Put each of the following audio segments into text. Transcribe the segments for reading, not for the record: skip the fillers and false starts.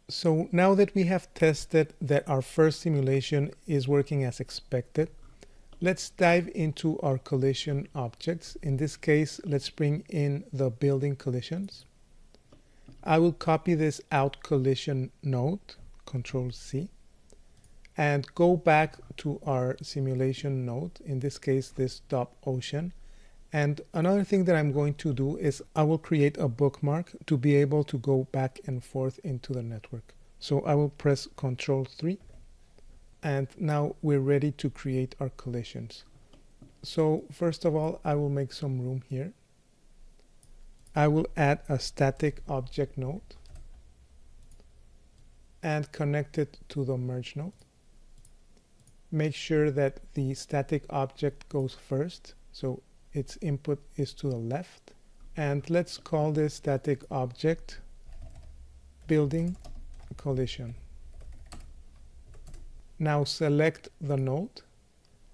So now that we have tested that our first simulation is working as expected, let's dive into our collision objects. In this case, let's bring in the building collisions. I will copy this out collision node, Control C, and go back to our simulation node, in this case this top ocean. And another thing that I'm going to do is I will create a bookmark to be able to go back and forth into the network. So I will press Control 3, and now we're ready to create our collisions. So first of all, I will make some room here. I will add a static object node and connect it to the merge node. Make sure that the static object goes first, so its input is to the left. And let's call this static object building collision. Now select the node,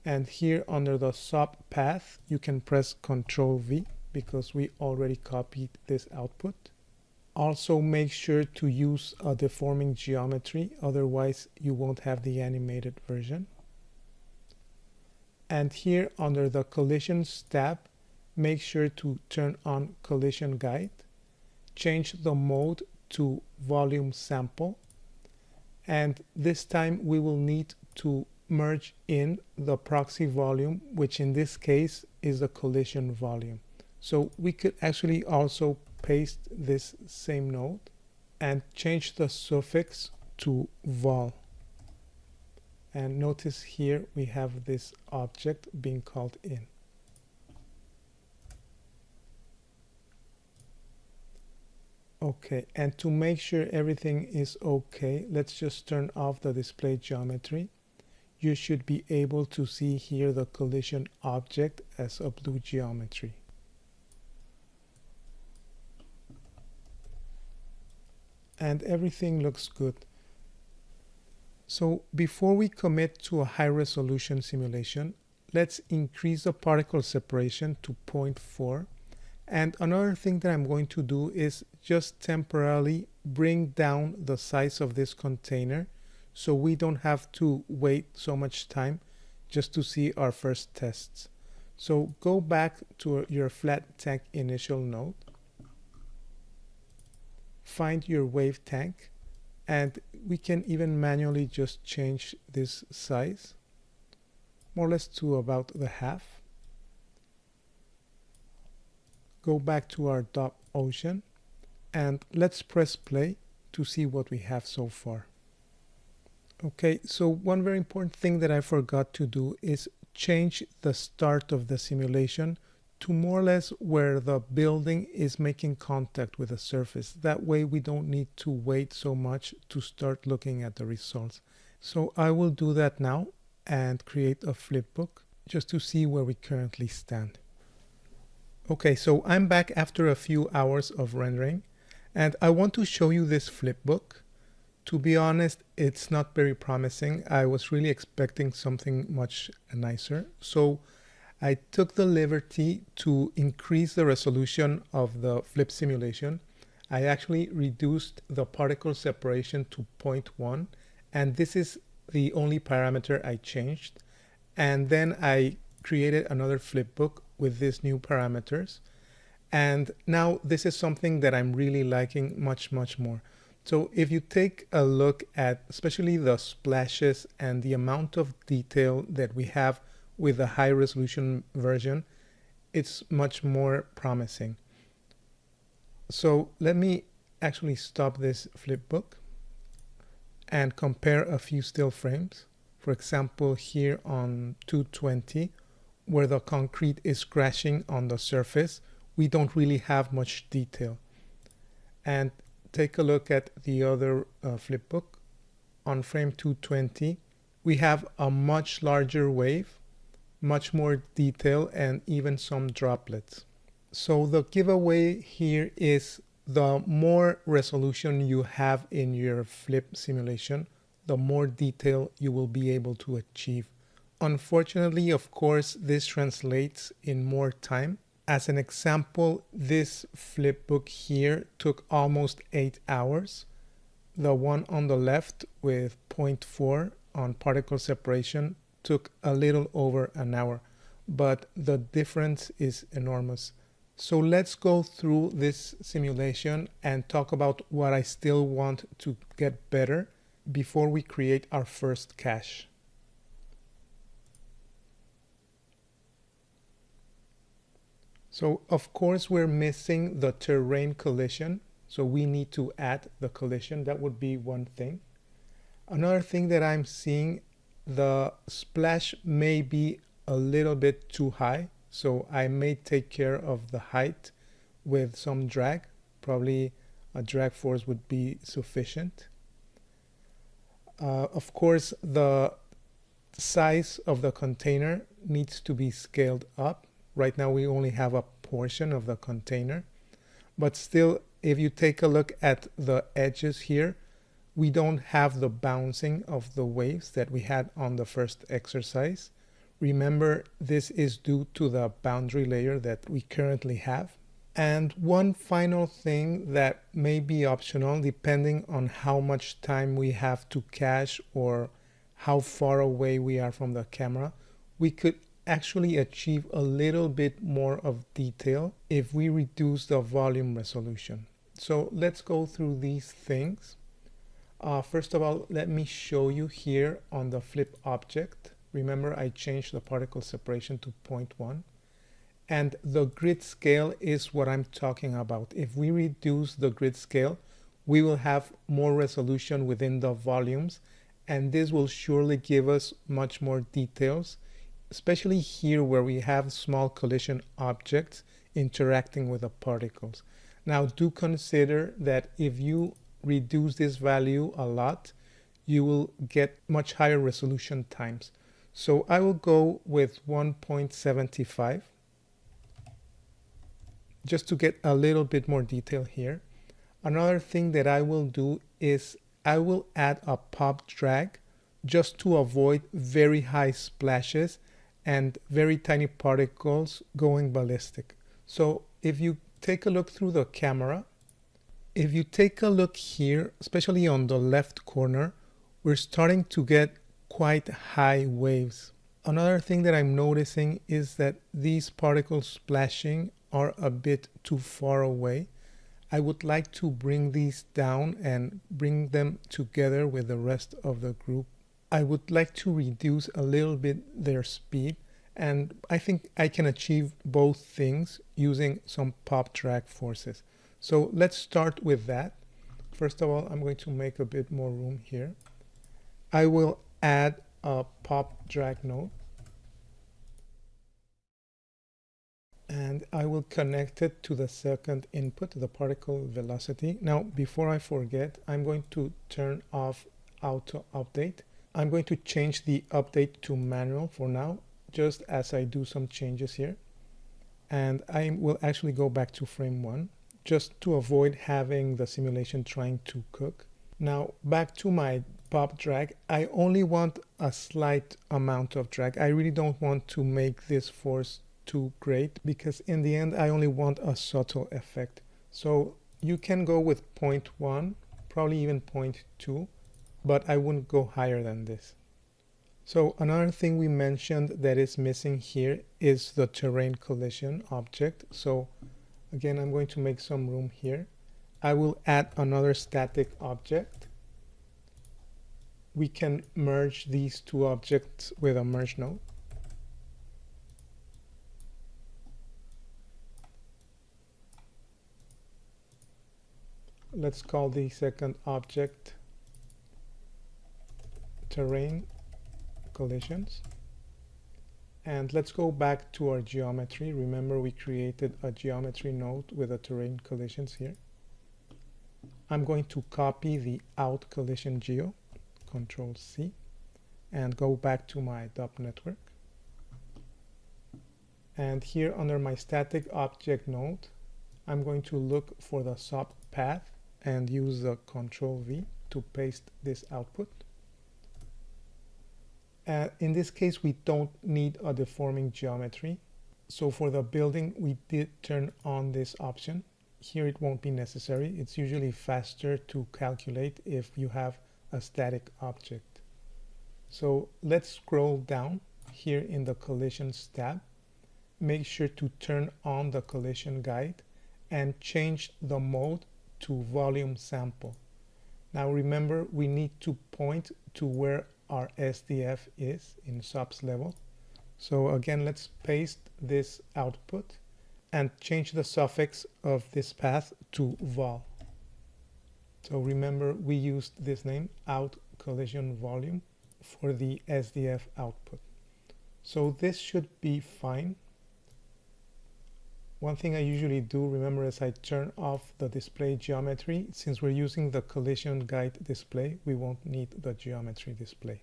and here under the sub path you can press Ctrl V because we already copied this output. Also make sure to use a deforming geometry, otherwise you won't have the animated version. And here under the collisions tab, make sure to turn on collision guide, change the mode to volume sample, and this time we will need to merge in the proxy volume, which in this case is the collision volume. So we could actually also paste this same node and change the suffix to vol. And notice here we have this object being called in. Okay, and to make sure everything is okay, let's just turn off the display geometry. You should be able to see here the collision object as a blue geometry. And everything looks good. So before we commit to a high resolution simulation, let's increase the particle separation to 0.4. And another thing that I'm going to do is just temporarily bring down the size of this container so we don't have to wait so much time just to see our first tests. So go back to your flat tank initial node, find your wave tank, and we can even manually just change this size more or less to about the half. Go back to our top ocean and let's press play to see what we have so far. Okay, so one very important thing that I forgot to do is change the start of the simulation to more or less where the building is making contact with the surface. That way we don't need to wait so much to start looking at the results. So I will do that now and create a flipbook just to see where we currently stand. Okay, so I'm back after a few hours of rendering, and I want to show you this flipbook. To be honest, it's not very promising. I was really expecting something much nicer. So I took the liberty to increase the resolution of the flip simulation. I actually reduced the particle separation to 0.1, and this is the only parameter I changed. And then I created another flipbook with these new parameters. And now this is something that I'm really liking much more. So if you take a look at especially the splashes and the amount of detail that we have with the high resolution version, it's much more promising. So let me actually stop this flipbook and compare a few still frames. For example, here on 220, where the concrete is crashing on the surface, we don't really have much detail. And take a look at the other flipbook. On frame 220, we have a much larger wave, much more detail, and even some droplets. So the giveaway here is the more resolution you have in your flip simulation, the more detail you will be able to achieve. Unfortunately, of course, this translates in more time. As an example, this flipbook here took almost 8 hours. the one on the left with 0.4 on particle separation took a little over an hour, but the difference is enormous. So let's go through this simulation and talk about what I still want to get better before we create our first cache. So of course we're missing the terrain collision, so we need to add the collision. That would be one thing. Another thing that I'm seeing, the splash may be a little bit too high, so I may take care of the height with some drag. Probably a drag force would be sufficient. Of course, the size of the container needs to be scaled up. Right now we only have a portion of the container, but still, if you take a look at the edges here, we don't have the bouncing of the waves that we had on the first exercise. Remember, this is due to the boundary layer that we currently have. And one final thing that may be optional depending on how much time we have to cache or how far away we are from the camera, we could actually achieve a little bit more of detail if we reduce the volume resolution. So let's go through these things. First of all, let me show you here on the flip object. Remember, I changed the particle separation to 0.1. And the grid scale is what I'm talking about. If we reduce the grid scale, we will have more resolution within the volumes, and this will surely give us much more details, especially here where we have small collision objects interacting with the particles. Now, do consider that if you reduce this value a lot, you will get much higher resolution times. So I will go with 1.75 just to get a little bit more detail here. Another thing that I will do is I will add a pop drag just to avoid very high splashes and very tiny particles going ballistic. So if you take a look through the camera, if you take a look here, especially on the left corner, we're starting to get quite high waves. Another thing that I'm noticing is that these particles splashing are a bit too far away. I would like to bring these down and bring them together with the rest of the group. I would like to reduce a little bit their speed, and I think I can achieve both things using some pop drag forces. So let's start with that. First of all, I'm going to make a bit more room here. I will add a pop drag node, and I will connect it to the second input, the particle velocity. Now, before I forget, I'm going to turn off auto update. I'm going to change the update to manual for now, just as I do some changes here. And I will actually go back to frame 1, just to avoid having the simulation trying to cook. Now, back to my pop drag. I only want a slight amount of drag. I really don't want to make this force too great, because in the end I only want a subtle effect. So you can go with 0.1, probably even 0.2, but I wouldn't go higher than this. So another thing we mentioned that is missing here is the terrain collision object. So again, I'm going to make some room here. I will add another static object. We can merge these two objects with a merge node. Let's call the second object terrain collisions. And let's go back to our geometry. Remember, we created a geometry node with the terrain collisions here. I'm going to copy the out collision geo, Control C, and go back to my DOP network. And here under my static object node, I'm going to look for the sub path and use the Control V to paste this output. In this case, we don't need a deforming geometry. So for the building, we did turn on this option. here it won't be necessary. It's usually faster to calculate if you have a static object. So let's scroll down here in the collisions tab. Make sure to turn on the collision guide and change the mode to volume sample. Now remember, we need to point to where our SDF is in subs level. So again, let's paste this output and change the suffix of this path to vol. So remember, we used this name, out collision volume, for the SDF output. So this should be fine. One thing I usually do, remember, is I turn off the display geometry. Since we're using the collision guide display, we won't need the geometry display.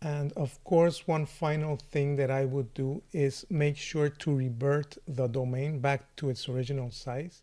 And of course, one final thing that I would do is make sure to revert the domain back to its original size.